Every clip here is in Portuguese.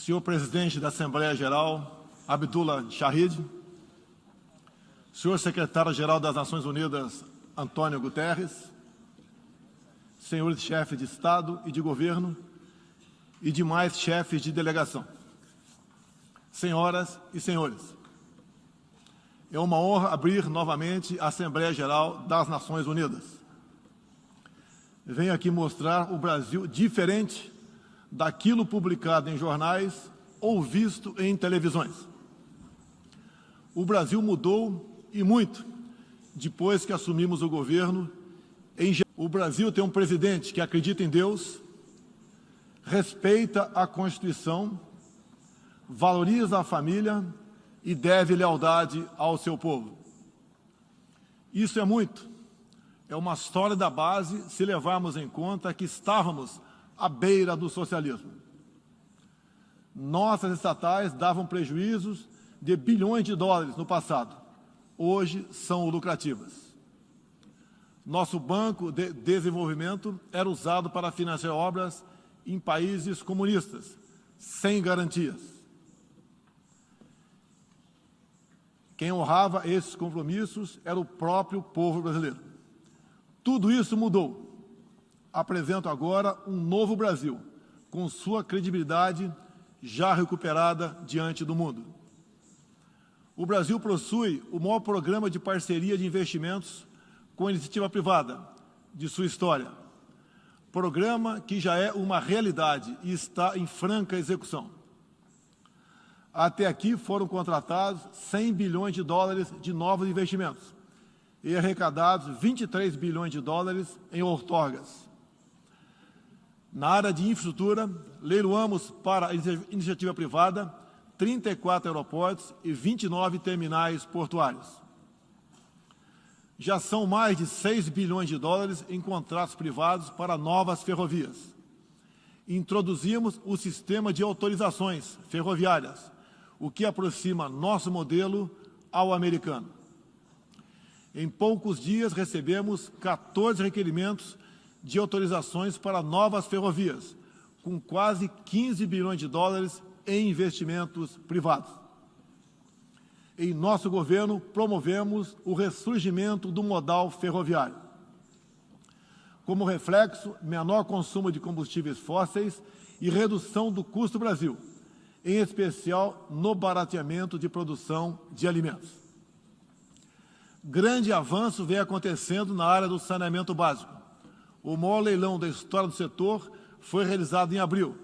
senhor presidente da Assembleia Geral, Abdullah Shahid, senhor secretário-geral das Nações Unidas, Antônio Guterres, senhores chefes de Estado e de Governo e demais chefes de delegação, senhoras e senhores, é uma honra abrir novamente a Assembleia Geral das Nações Unidas. Venho aqui mostrar o Brasil diferente daquilo publicado em jornais ou visto em televisões. O Brasil mudou e muito depois que assumimos o governo. O Brasil tem um presidente que acredita em Deus, respeita a Constituição, valoriza a família e deve lealdade ao seu povo. Isso é muito. É uma sólida base se levarmos em conta que estávamos à beira do socialismo. Nossas estatais davam prejuízos de bilhões de dólares no passado. Hoje são lucrativas. Nosso Banco de Desenvolvimento era usado para financiar obras em países comunistas, sem garantias. Quem honrava esses compromissos era o próprio povo brasileiro. Tudo isso mudou. Apresento agora um novo Brasil, com sua credibilidade já recuperada diante do mundo. O Brasil possui o maior programa de parceria de investimentos com a iniciativa privada de sua história. Programa que já é uma realidade e está em franca execução. Até aqui foram contratados 100 bilhões de dólares de novos investimentos e arrecadados 23 bilhões de dólares em outorgas. Na área de infraestrutura, leiloamos para a iniciativa privada 34 aeroportos e 29 terminais portuários. Já são mais de 6 bilhões de dólares em contratos privados para novas ferrovias. Introduzimos o sistema de autorizações ferroviárias, o que aproxima nosso modelo ao americano. Em poucos dias recebemos 14 requerimentos de autorizações para novas ferrovias, com quase 15 bilhões de dólares em investimentos privados. Em nosso governo, promovemos o ressurgimento do modal ferroviário. Como reflexo, menor consumo de combustíveis fósseis e redução do custo do Brasil, em especial no barateamento de produção de alimentos. Grande avanço vem acontecendo na área do saneamento básico. O maior leilão da história do setor foi realizado em abril,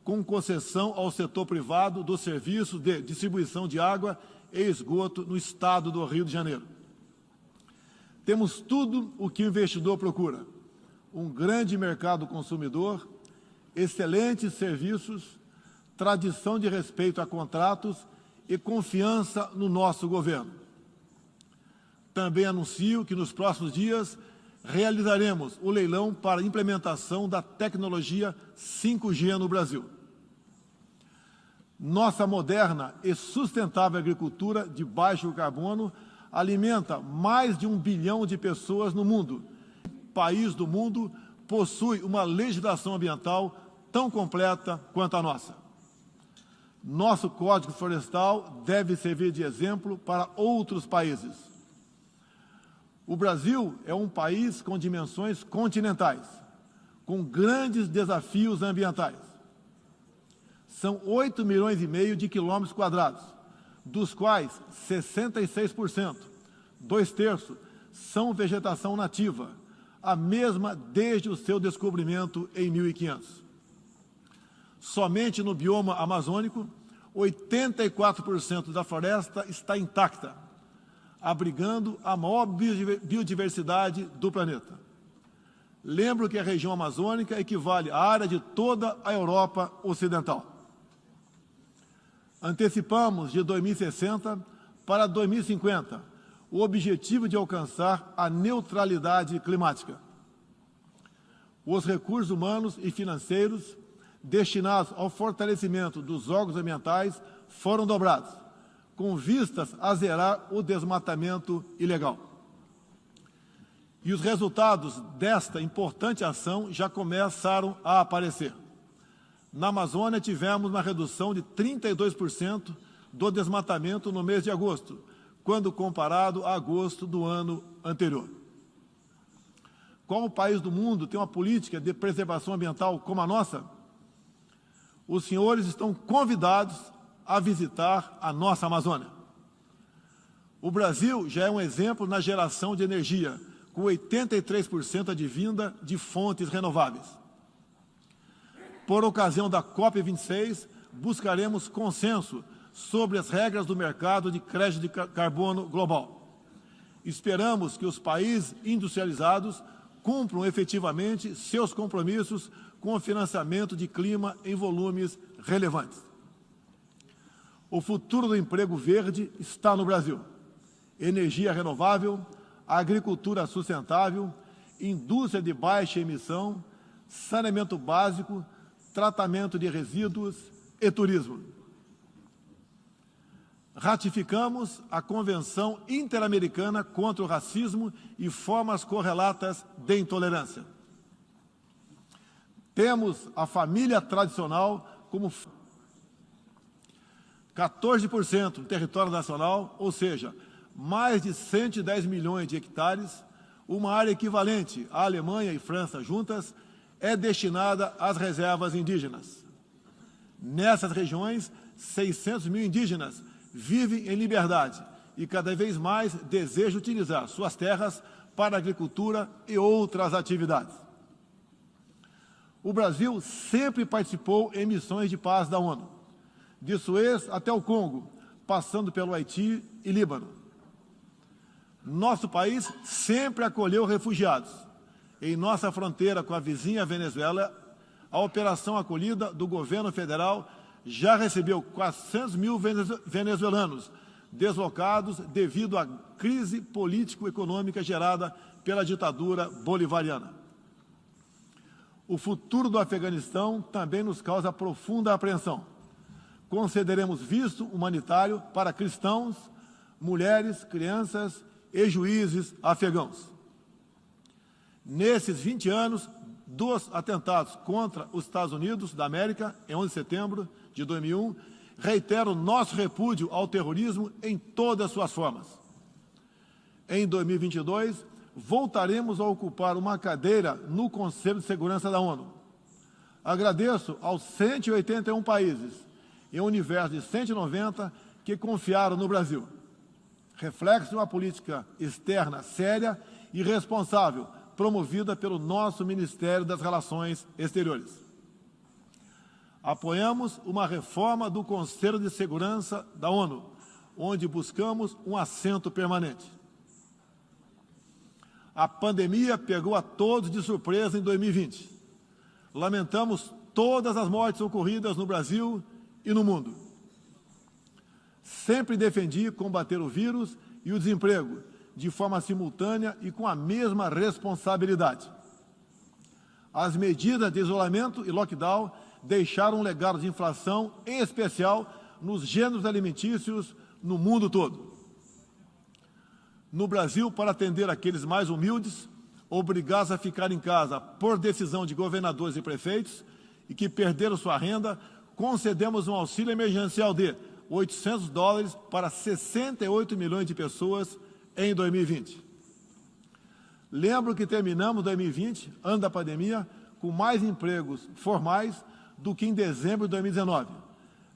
com concessão ao setor privado do serviço de distribuição de água e esgoto no estado do Rio de Janeiro. Temos tudo o que o investidor procura: um grande mercado consumidor, excelentes serviços, tradição de respeito a contratos e confiança no nosso governo. Também anuncio que nos próximos dias realizaremos o leilão para a implementação da tecnologia 5G no Brasil. Nossa moderna e sustentável agricultura de baixo carbono alimenta mais de 1 bilhão de pessoas no mundo. O país do mundo possui uma legislação ambiental tão completa quanto a nossa. Nosso Código Florestal deve servir de exemplo para outros países. O Brasil é um país com dimensões continentais, com grandes desafios ambientais. São 8 milhões e meio de quilômetros quadrados, dos quais 66%, 2/3, são vegetação nativa, a mesma desde o seu descobrimento em 1500. Somente no bioma amazônico, 84% da floresta está intacta, abrigando a maior biodiversidade do planeta. Lembro que a região amazônica equivale à área de toda a Europa Ocidental. Antecipamos de 2060 para 2050 o objetivo de alcançar a neutralidade climática. Os recursos humanos e financeiros destinados ao fortalecimento dos órgãos ambientais foram dobrados, com vistas a zerar o desmatamento ilegal. E os resultados desta importante ação já começaram a aparecer. Na Amazônia, tivemos uma redução de 32% do desmatamento no mês de agosto, quando comparado a agosto do ano anterior. Qual país do mundo tem uma política de preservação ambiental como a nossa? Os senhores estão convidados a visitar a nossa Amazônia. O Brasil já é um exemplo na geração de energia, com 83% advinda de fontes renováveis. Por ocasião da COP26, buscaremos consenso sobre as regras do mercado de crédito de carbono global. Esperamos que os países industrializados cumpram efetivamente seus compromissos com o financiamento de clima em volumes relevantes. O futuro do emprego verde está no Brasil. Energia renovável, agricultura sustentável, indústria de baixa emissão, saneamento básico, tratamento de resíduos e turismo. Ratificamos a Convenção Interamericana contra o Racismo e formas correlatas de intolerância. Temos a família tradicional como 14% do território nacional, ou seja, mais de 110 milhões de hectares, uma área equivalente à Alemanha e França juntas, é destinada às reservas indígenas. Nessas regiões, 600 mil indígenas vivem em liberdade e cada vez mais desejam utilizar suas terras para agricultura e outras atividades. O Brasil sempre participou em missões de paz da ONU, de Suez até o Congo, passando pelo Haiti e Líbano. Nosso país sempre acolheu refugiados. Em nossa fronteira com a vizinha Venezuela, a operação acolhida do governo federal já recebeu 400 mil venezuelanos deslocados devido à crise político-econômica gerada pela ditadura bolivariana. O futuro do Afeganistão também nos causa profunda apreensão. Concederemos visto humanitário para cristãos, mulheres, crianças e juízes afegãos. Nesses 20 anos, dos atentados contra os Estados Unidos da América, em 11 de setembro de 2001, reitero nosso repúdio ao terrorismo em todas as suas formas. Em 2022, voltaremos a ocupar uma cadeira no Conselho de Segurança da ONU. Agradeço aos 181 países, em um universo de 190, que confiaram no Brasil. Reflexo de uma política externa séria e responsável, promovida pelo nosso Ministério das Relações Exteriores. Apoiamos uma reforma do Conselho de Segurança da ONU, onde buscamos um assento permanente. A pandemia pegou a todos de surpresa em 2020. Lamentamos todas as mortes ocorridas no Brasil e no mundo. Sempre defendi combater o vírus e o desemprego, de forma simultânea e com a mesma responsabilidade. As medidas de isolamento e lockdown deixaram um legado de inflação, em especial nos gêneros alimentícios no mundo todo. No Brasil, para atender aqueles mais humildes, obrigados a ficar em casa por decisão de governadores e prefeitos e que perderam sua renda, concedemos um auxílio emergencial de $800 para 68 milhões de pessoas em 2020. Lembro que terminamos 2020, ano da pandemia, com mais empregos formais do que em dezembro de 2019,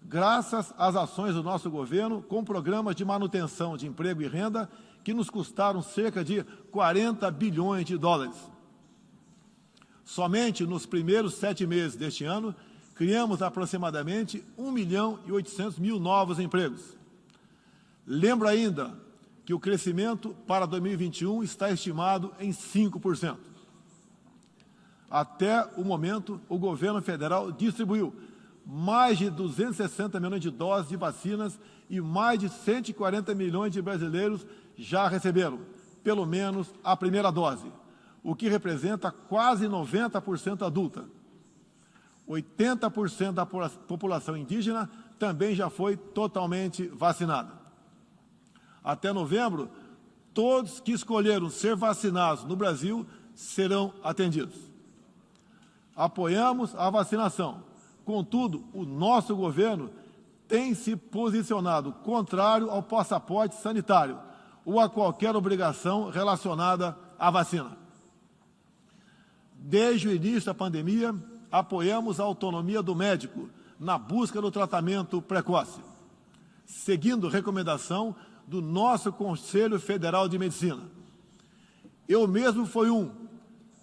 graças às ações do nosso governo com programas de manutenção de emprego e renda que nos custaram cerca de 40 bilhões de dólares. Somente nos primeiros 7 meses deste ano, criamos aproximadamente 1.800.000 novos empregos. Lembro ainda que o crescimento para 2021 está estimado em 5%. Até o momento, o governo federal distribuiu mais de 260 milhões de doses de vacinas e mais de 140 milhões de brasileiros já receberam, pelo menos, a primeira dose, o que representa quase 90% adulta. 80% da população indígena também já foi totalmente vacinada. Até novembro, todos que escolheram ser vacinados no Brasil serão atendidos. Apoiamos a vacinação, Contudo, o nosso governo tem se posicionado contrário ao passaporte sanitário ou a qualquer obrigação relacionada à vacina. Desde o início da pandemia, apoiamos a autonomia do médico na busca do tratamento precoce, seguindo recomendação do nosso Conselho Federal de Medicina. Eu mesmo fui um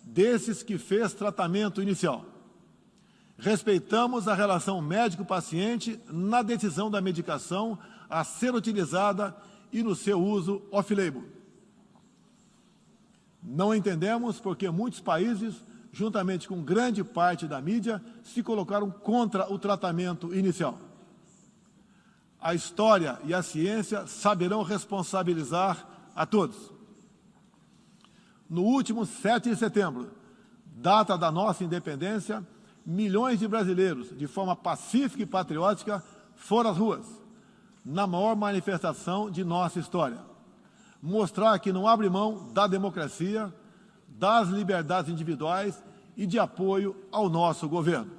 desses que fez tratamento inicial. Respeitamos a relação médico-paciente na decisão da medicação a ser utilizada e no seu uso off-label. Não entendemos porque muitos países, juntamente com grande parte da mídia, se colocaram contra o tratamento inicial. A história e a ciência saberão responsabilizar a todos. No último 7 de setembro, data da nossa independência, milhões de brasileiros, de forma pacífica e patriótica, foram às ruas, na maior manifestação de nossa história. Mostrar que não abre mão da democracia, das liberdades individuais e de apoio ao nosso governo.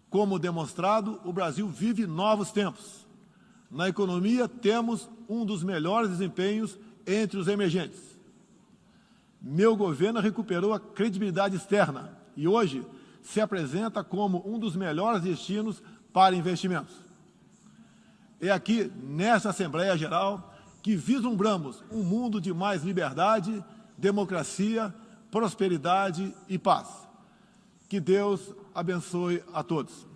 Como demonstrado, o Brasil vive novos tempos. Na economia, temos um dos melhores desempenhos entre os emergentes. Meu governo recuperou a credibilidade externa e hoje se apresenta como um dos melhores destinos para investimentos. É aqui, nesta Assembleia Geral, que vislumbramos um mundo de mais liberdade, democracia, prosperidade e paz. Que Deus abençoe a todos.